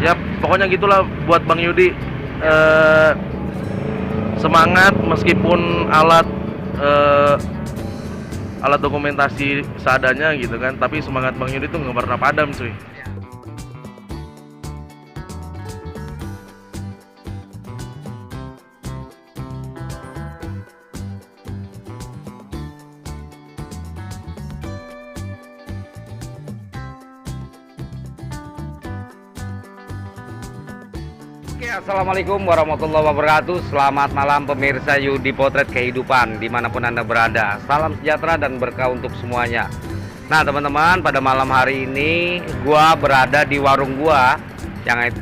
Ya pokoknya gitulah buat Bang Yudi. Eh, Semangat meskipun eh, alat dokumentasi seadanya gitu kan, tapi semangat Bang Yudi tuh nggak pernah padam cuy. Oke, assalamualaikum warahmatullahi wabarakatuh. Selamat malam pemirsa Yudi Potret Kehidupan dimanapun Anda berada. Salam sejahtera dan berkah untuk semuanya. Nah teman-teman, pada malam hari ini gua berada di warung gua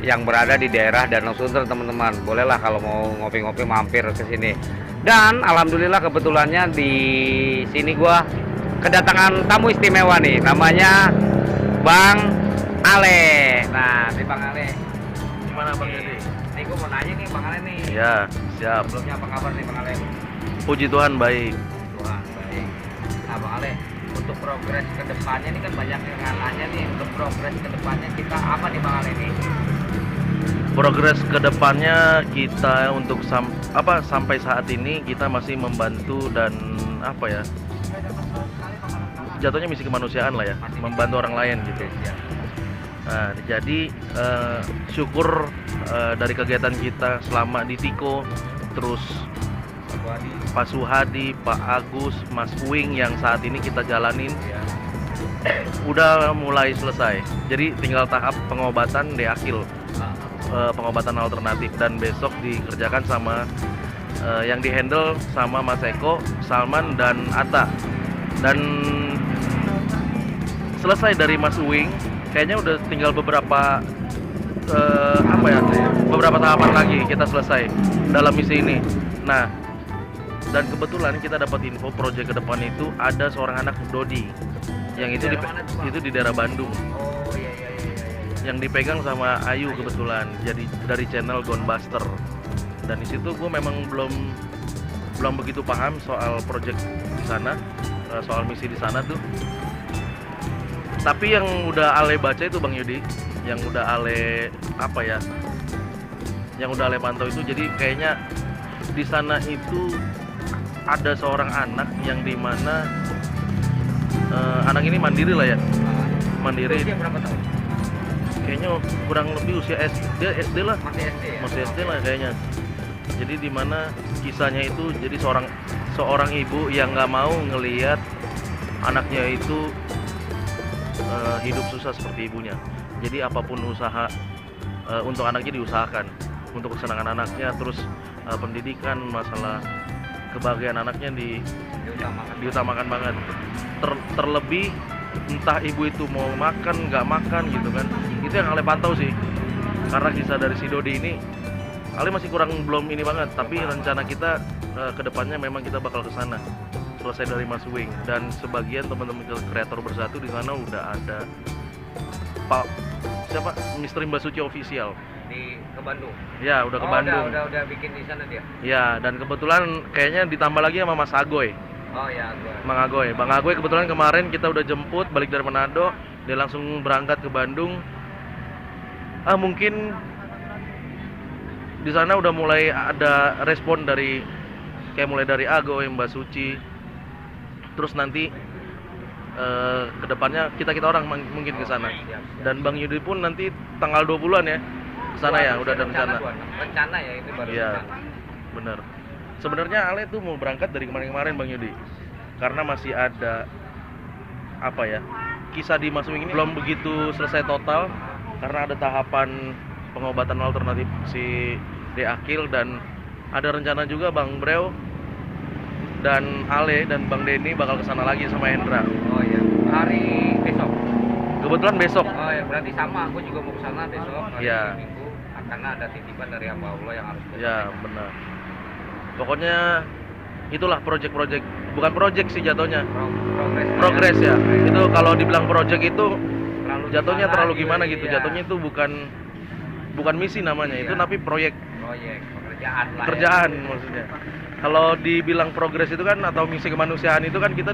yang berada di daerah Danau Sunter teman-teman. Bolehlah kalau mau ngopi-ngopi mampir ke sini. Dan alhamdulillah kebetulannya di sini gua kedatangan tamu istimewa nih, namanya Bang Ale. Nah, ini Bang Ale. Gimana Bang Yudi? Nih gue mau nanya nih Bang Ale nih. Ya siap. Sebelumnya apa kabar nih Bang Ale? Puji Tuhan baik. Tuhan baik. Nah Bang Ale, untuk progres ke depannya nih kan banyak yang nanya nih, untuk progres ke depannya kita apa nih Bang Ale nih? Progres kedepannya kita untuk sampai saat ini kita masih membantu dan apa ya, jatuhnya misi kemanusiaan lah ya, membantu orang lain gitu. Nah, jadi syukur dari kegiatan kita selama di Tiko, terus Pak Suhadi, Pak Agus, Mas Uing yang saat ini kita jalanin udah mulai selesai. Jadi tinggal tahap pengobatan deakil, pengobatan alternatif, dan besok dikerjakan sama yang dihandle sama Mas Eko, Salman, dan Atta. Dan selesai dari Mas Uing, kayaknya udah tinggal beberapa beberapa tahapan lagi kita selesai dalam misi ini. Nah, dan kebetulan kita dapat info proyek ke depan itu ada seorang anak Dodi yang itu di daerah Bandung. Oh iya. Yang dipegang sama Ayu kebetulan, jadi dari channel Gunbuster. Dan di situ gue memang belum begitu paham soal proyek di sana, soal misi di sana tuh. Tapi yang udah Ale baca itu Bang Yudi, yang udah Ale yang udah Ale pantau itu, jadi kayaknya di sana itu ada seorang anak yang dimana anak ini mandiri lah ya, mandiri. Usia berapa tahun? Kayaknya kurang lebih usia SD lah, Masih SD ya? masih SD lah kayaknya. Jadi dimana kisahnya itu jadi seorang ibu yang nggak mau ngelihat anaknya itu hidup susah seperti ibunya. Jadi apapun usaha untuk anaknya diusahakan, untuk kesenangan anaknya, terus pendidikan, masalah kebahagiaan anaknya diutamakan banget. Terlebih entah ibu itu mau makan nggak makan gitu kan, itu yang Ale pantau sih. Karena kisah dari si Dodi ini Ale masih belum ini banget, tapi rencana kita kedepannya memang kita bakal ke sana selesai dari Mas Wing, dan sebagian teman-teman kreator bersatu di sana udah ada Pak siapa, Misteri Mbak Suci official Ke Bandung. ya, udah ke Bandung. Udah bikin di sana dia. Ya, dan kebetulan kayaknya ditambah lagi sama Mas Agoy, Oh ya, Bang Agoy kebetulan kemarin kita udah jemput balik dari Manado, dia langsung berangkat ke Bandung. Mungkin di sana udah mulai ada respon mulai dari Agoy, Mbak Suci. Terus nanti kedepannya kita orang mungkin ke sana. Dan Bang Yudi pun nanti tanggal 20-an ya ke sana ya, udah ada rencana. Rencana ya, itu baru Iya, rencana. bener. Sebenarnya Ale tuh mau berangkat dari kemarin-kemarin Bang Yudi, karena masih ada kisah di Mas Wing ini belum begitu selesai total, karena ada tahapan pengobatan alternatif si Deakil, dan ada rencana juga Bang Breo dan Ale dan Bang Denny bakal kesana lagi sama Hendra. Oh iya, hari besok. Kebetulan besok. Oh ya, berarti sama, aku juga mau ke sana besok hari Ya. Minggu, karena ada titipan dari hamba Allah yang harus Ya, benar. Pokoknya itulah proyek-proyek, bukan proyek sih jatuhnya. Progres ya. Itu kalau dibilang proyek itu jatuhnya terlalu gimana gitu. Iya. Jatuhnya itu bukan misi namanya, itu Iya. tapi proyek. Pekerjaan lah. Kerjaan maksudnya. Kalau dibilang progres itu kan, atau misi kemanusiaan itu kan, kita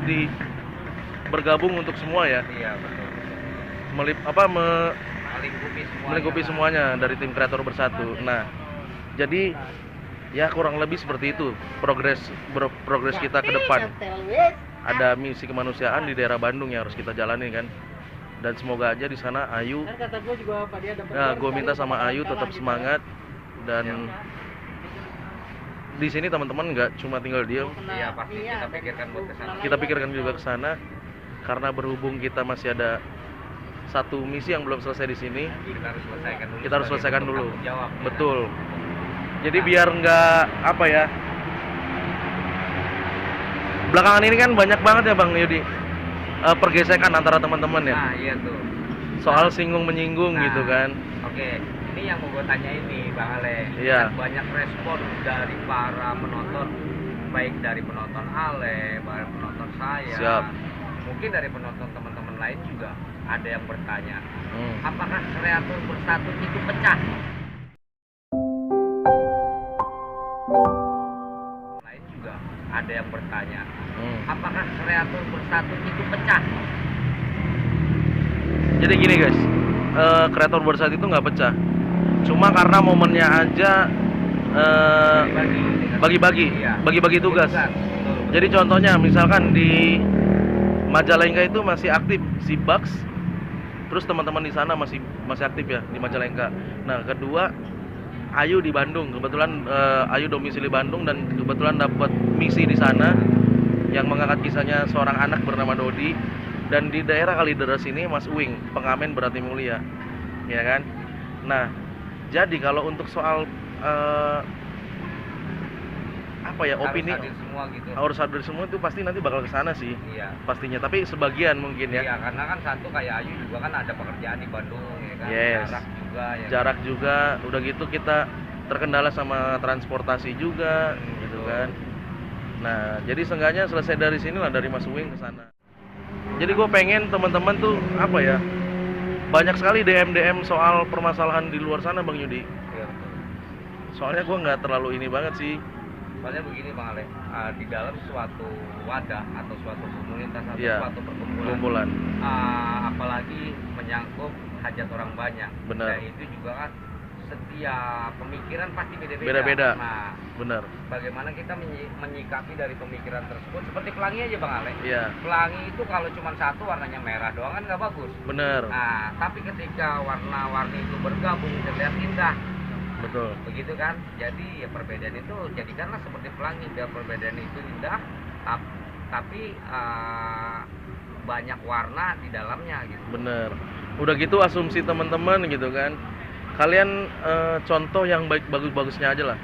bergabung untuk semua ya. Iya, betul. melingkupi semuanya dari tim kreator bersatu. Nah, jadi ya kurang lebih seperti itu progres kita ke depan. Ada misi kemanusiaan di daerah Bandung yang harus kita jalani kan. Dan semoga aja di sana Ayu, nah, gue minta sama Ayu tetap semangat, dan di sini teman-teman nggak cuma tinggal diam. Iya, pasti kita pikirkan buat kesana. Kita pikirkan juga ke sana, karena berhubung kita masih ada satu misi yang belum selesai di sini. Kita harus selesaikan dulu. Betul. Jadi biar nggak apa ya. Belakangan ini kan banyak banget ya Bang Yudi, pergesekan antara teman-teman ya. Nah, iya tuh. Soal singgung menyinggung gitu kan. Oke, ini yang mau gue tanya ini Bang Ale. Iya. Kan banyak respon dari para penonton, baik dari penonton Ale, dari penonton saya. Siap. Mungkin dari penonton teman-teman lain juga ada yang bertanya, apakah kreator bersatu itu pecah? Lain juga ada yang bertanya, apakah kreator bersatu itu pecah? Jadi gini guys, kreator bersatu itu nggak pecah, cuma karena momennya aja bagi-bagi tugas. Jadi contohnya misalkan di Majalengka itu masih aktif si Bugs, terus teman-teman di sana masih aktif ya di Majalengka. Nah, kedua Ayu di Bandung, kebetulan Ayu domisili Bandung dan kebetulan dapat misi di sana yang mengangkat kisahnya seorang anak bernama Dodi. Dan di daerah Kalideres ini Mas Uing, pengamen berarti mulia, ya kan? Nah, jadi kalau untuk soal apa ya, opini harus hadir semua itu pasti nanti bakal ke sana sih. Iya. Pastinya, tapi sebagian mungkin ya. Iya, karena kan satu kayak Ayu juga kan ada pekerjaan di Bandung ya kan. Yes. Jarak juga ya. Jarak juga, udah gitu kita terkendala sama transportasi juga, gitu kan. Nah, jadi seenggaknya selesai dari sini lah, dari Mas Uing ke sana. Jadi gue pengen teman-teman tuh apa ya, banyak sekali DM soal permasalahan di luar sana Bang Yudi. Iya, betul. Soalnya gue nggak terlalu ini banget sih. Soalnya begini Bang Ale, di dalam suatu wadah atau suatu komunitas atau Iya, suatu perkumpulan, kumpulan. apalagi menyangkut hajat orang banyak. Benar. Nah, itu juga kan setiap pemikiran pasti beda-beda. Beda-beda. Nah, Bener. bagaimana kita menyikapi dari pemikiran tersebut? Seperti pelangi aja Bang Ale. Iya. Pelangi itu kalau cuma satu warnanya merah doang kan nggak bagus. Bener. Nah, tapi ketika warna-warni itu bergabung terlihat indah. Betul. Begitu kan? Jadi ya perbedaan itu jadikanlah seperti pelangi, biar perbedaan itu indah, tapi banyak warna di dalamnya gitu. Bener. Udah gitu asumsi teman-teman gitu kan. Kalian contoh yang bagus-bagusnya aja lah.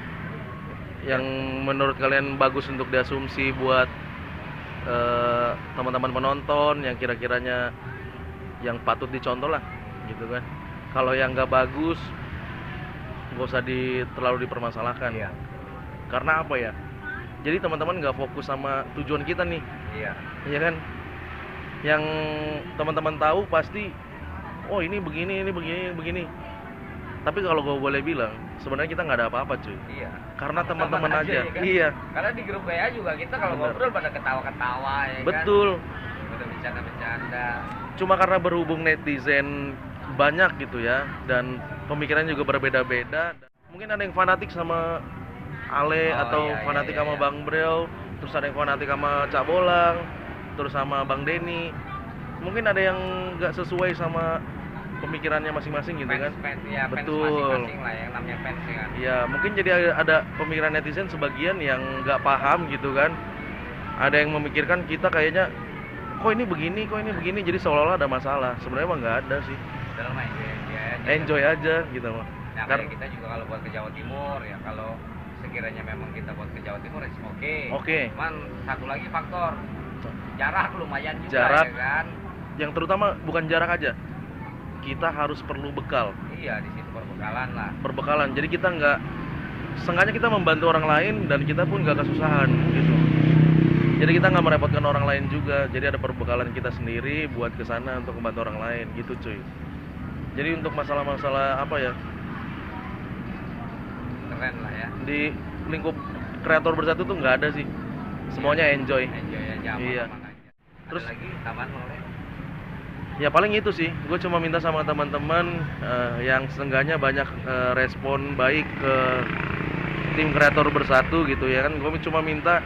Yang menurut kalian bagus untuk diasumsi buat teman-teman penonton, yang kira-kiranya yang patut dicontoh lah, gitu kan. Kalau yang nggak bagus, nggak usah terlalu dipermasalahkan. Iya. Karena apa ya? Jadi teman-teman nggak fokus sama tujuan kita nih, Iya. ya kan? Yang teman-teman tahu pasti, oh ini begini, ini begini. Tapi kalau gue boleh bilang, sebenarnya kita nggak ada apa-apa cuy. Iya. Karena teman-teman Aman aja. ya kan? Iya. Karena di grup WA juga kita kalau Bener. ngobrol pada ketawa-ketawa ya Betul. kan. Udah bercanda-bercanda. Cuma karena berhubung netizen banyak gitu ya, dan pemikiran juga berbeda-beda. Mungkin ada yang fanatik sama Ale, atau fanatik sama Bang Brel, terus ada yang fanatik sama Cak Bolang, terus sama Bang Denny. Mungkin ada yang nggak sesuai sama pemikirannya masing-masing gitu kan. Fans, ya, fans Betul. masing-masing lah yang namanya fans ya kan. Ya mungkin jadi ada pemikiran netizen sebagian yang nggak paham gitu kan. Ada yang memikirkan kita kayaknya kok ini begini, jadi seolah-olah ada masalah. Sebenarnya mah nggak ada sih. Udah mah Enjoy aja gitu mah. Nah, kayak kita juga kalau buat ke Jawa Timur ya, kalau sekiranya memang kita buat ke Jawa Timur oke. Oke. Cuman satu lagi faktor jarak lumayan juga Jarak. ya kan. Yang terutama bukan jarak aja, kita harus perlu bekal, Iya, di situ perbekalan lah. berbekalan. Jadi kita nggak, sengaja kita membantu orang lain dan kita pun nggak kesusahan gitu. Jadi kita nggak merepotkan orang lain juga. Jadi ada perbekalan kita sendiri buat kesana untuk membantu orang lain gitu cuy. Jadi untuk masalah-masalah apa ya, Keren lah ya. di lingkup kreator bersatu tuh nggak ada sih. Semuanya enjoy. Enjoy aja, Iya. aman-aman aja. Terus Ada lagi tambahan oleh Ya paling itu sih, gue cuma minta sama teman-teman yang seenggaknya banyak respon baik ke tim kreator bersatu gitu ya kan. Gue cuma minta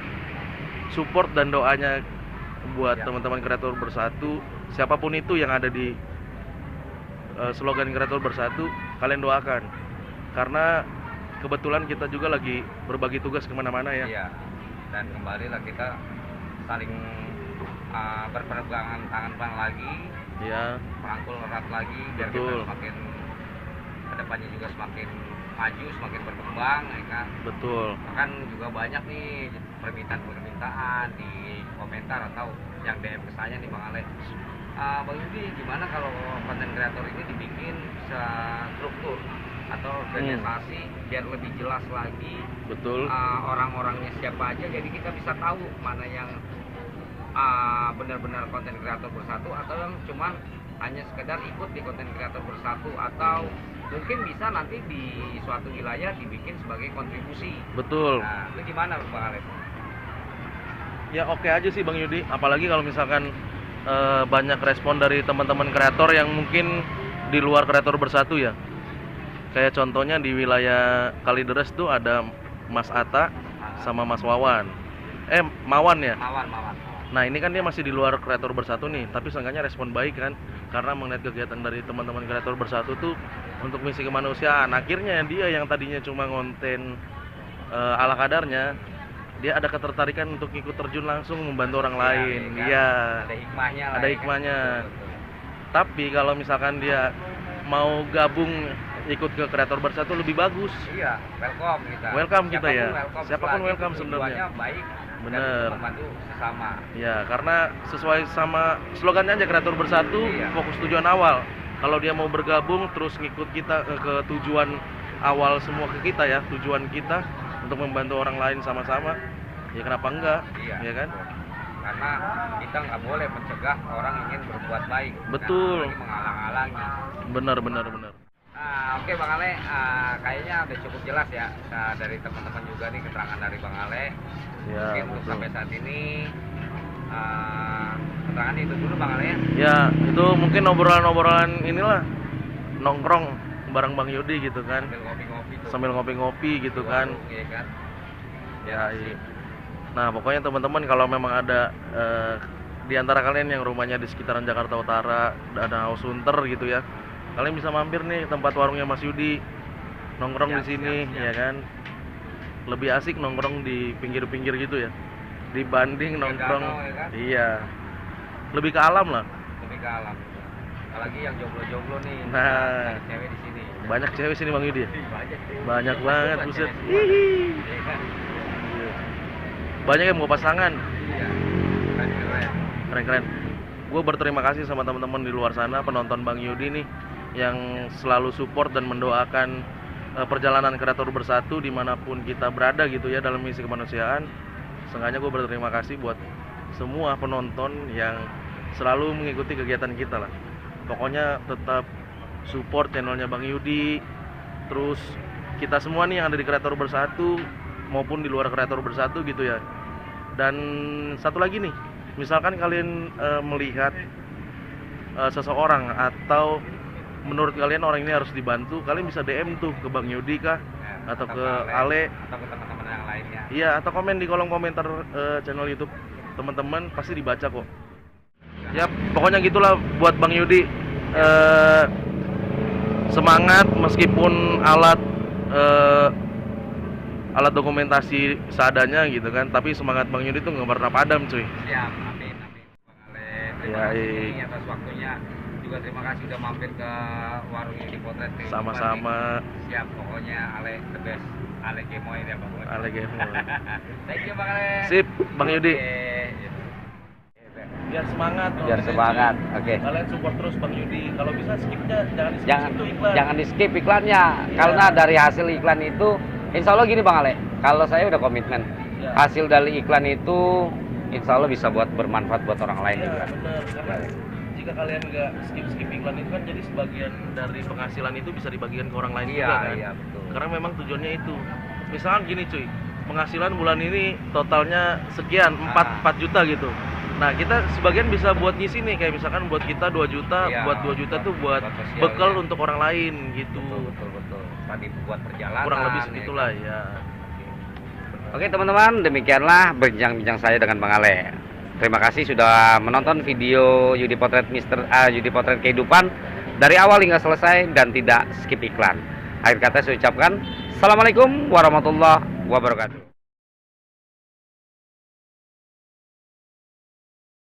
support dan doanya buat Ya. teman-teman kreator bersatu, siapapun itu yang ada di slogan kreator bersatu, kalian doakan. Karena kebetulan kita juga lagi berbagi tugas kemana-mana ya. Iya. Dan kembalilah kita saling berpegangan tangan lagi, Ya, merangkul erat lagi biar Betul. kita semakin kedepannya juga semakin maju, semakin berkembang, ya kan. betul. Bahkan juga banyak nih permintaan di komentar atau yang DM ke saya nih Bang Ale. Bang Yudi, gimana kalau konten kreator ini dibikin struktur atau organisasi biar lebih jelas lagi Betul. orang-orangnya siapa aja, jadi kita bisa tahu mana yang benar-benar konten kreator bersatu atau yang cuman hanya sekedar ikut di konten kreator bersatu, atau mungkin bisa nanti di suatu wilayah dibikin sebagai kontribusi. Betul. Nah, itu gimana Bang Ale? Ya oke aja sih Bang Yudi, apalagi kalau misalkan banyak respon dari teman-teman kreator yang mungkin di luar kreator bersatu ya. Kayak contohnya di wilayah Kalideres tuh ada Mas Ata sama Mas Wawan. Mawan ya. Mawan. Nah ini kan dia masih di luar kreator bersatu nih, tapi seenggaknya respon baik kan, karena melihat kegiatan dari teman-teman kreator bersatu tuh untuk misi kemanusiaan. Akhirnya dia yang tadinya cuma ngonten ala kadarnya, dia ada ketertarikan untuk ikut terjun langsung membantu orang lain. kan? Iya. Ada hikmahnya lah. Ada ya kan? hikmahnya. Betul. Tapi kalau misalkan dia mau gabung ikut ke kreator bersatu lebih bagus. Iya, welcome kita. Welcome kita ya. Siapapun selagi welcome sebenarnya. tujuannya baik. Bener. Dan membantu sesama. Ya, karena sesuai sama slogannya aja kreator bersatu, Iya. fokus tujuan awal. Kalau dia mau bergabung terus ngikut kita ke tujuan awal semua ke kita ya, tujuan kita untuk membantu orang lain sama-sama, ya kenapa enggak? Iya. Ya kan? Betul. Karena kita nggak boleh mencegah orang ingin berbuat baik. Betul. Nah, apalagi menghalang-halangi. Benar. Nah, oke Bang Ale, kayaknya udah cukup jelas ya dari teman-teman juga nih keterangan dari Bang Ale. Ya, Mungkin untuk betul. sampai saat ini keterangan itu dulu Bang Ale ya. Ya, itu mungkin obrolan-obrolan inilah nongkrong bareng Bang Yudi gitu kan. Sambil ngopi-ngopi tuh. Sambil ngopi-ngopi gitu Di kan. warung, ya kan. Ya, iya. Nah, pokoknya teman-teman kalau memang ada di antara kalian yang rumahnya di sekitaran Jakarta Utara, Danau Sunter gitu ya, kalian bisa mampir nih tempat warungnya Mas Yudi, nongkrong di Siap, sini, siap. ya kan? Lebih asik nongkrong di pinggir-pinggir gitu ya, dibanding Ke nongkrong, danau, ya kan? iya, lebih ke alam lah. Lebih ke alam. Apalagi yang jomblo-jomblo nih. Nah. cari cewek di sini. Banyak cewek sini Bang Yudi. Banyak. Banyak banget, Banyak buset. cewek semua. Iya kan? Banyak yang mau pasangan. Iya. Keren-keren. Keren-keren. Gue berterima kasih sama teman-teman di luar sana, penonton Bang Yudi nih, yang selalu support dan mendoakan perjalanan kreator bersatu dimanapun kita berada gitu ya dalam misi kemanusiaan. Seenggaknya gue berterima kasih buat semua penonton yang selalu mengikuti kegiatan kita lah. Pokoknya tetap support channelnya Bang Yudi. Terus kita semua nih yang ada di kreator bersatu maupun di luar kreator bersatu gitu ya. Dan satu lagi nih, misalkan kalian melihat seseorang atau menurut kalian orang ini harus dibantu, kalian bisa DM tuh ke Bang Yudi kah, Ya, atau ke Ale, Ale, atau ke teman-teman yang lainnya. iya, atau komen di kolom komentar channel YouTube teman-teman, pasti dibaca kok. Ya pokoknya gitulah buat Bang Yudi. Semangat meskipun alat dokumentasi seadanya gitu kan, tapi semangat Bang Yudi tuh nggak pernah padam cuy. Siap, amin. Bang Ale, terima Ya, kasih nih atas waktunya. Juga terima kasih udah mampir ke warung Yudi Potret Kehidupan Sama-sama. nih. Siap, pokoknya Ale the best. Ale Gemoy deh Bang Ale. Ale Game. Thank you Bang Ale. Sip, Bang Yudi. Oke. Biar semangat. Biar semangat. Oke. Kalian support terus Bang Yudi. Kalau bisa skipnya jangan di skip Jangan itu iklan. jangan di skip iklannya, karena dari hasil iklan itu insya Allah gini Bang Ale, kalau saya udah komitmen Ya. hasil dari iklan itu insya Allah bisa buat bermanfaat buat orang lain Iya, juga. bener. Karena jika kalian nggak skip iklan itu kan jadi sebagian dari penghasilan itu bisa dibagikan ke orang lain juga kan. Iya betul. Karena memang tujuannya itu. Misalkan gini cuy, penghasilan bulan ini totalnya sekian, 4 juta gitu. Nah, kita sebagian bisa buat ngisi nih, kayak misalkan buat kita 2 juta, Iya, buat 2 juta tuh buat sosial, bekal ya. untuk orang lain gitu. Betul. Tadi buat perjalanan. Kurang lebih ya segitulah kan? ya. Oke teman-teman, demikianlah bincang-bincang saya dengan Bang Ale. Terima kasih sudah menonton video Yudi Potret Yudi Potret Kehidupan dari awal hingga selesai dan tidak skip iklan. Akhir kata saya ucapkan Assalamualaikum warahmatullahi wabarakatuh.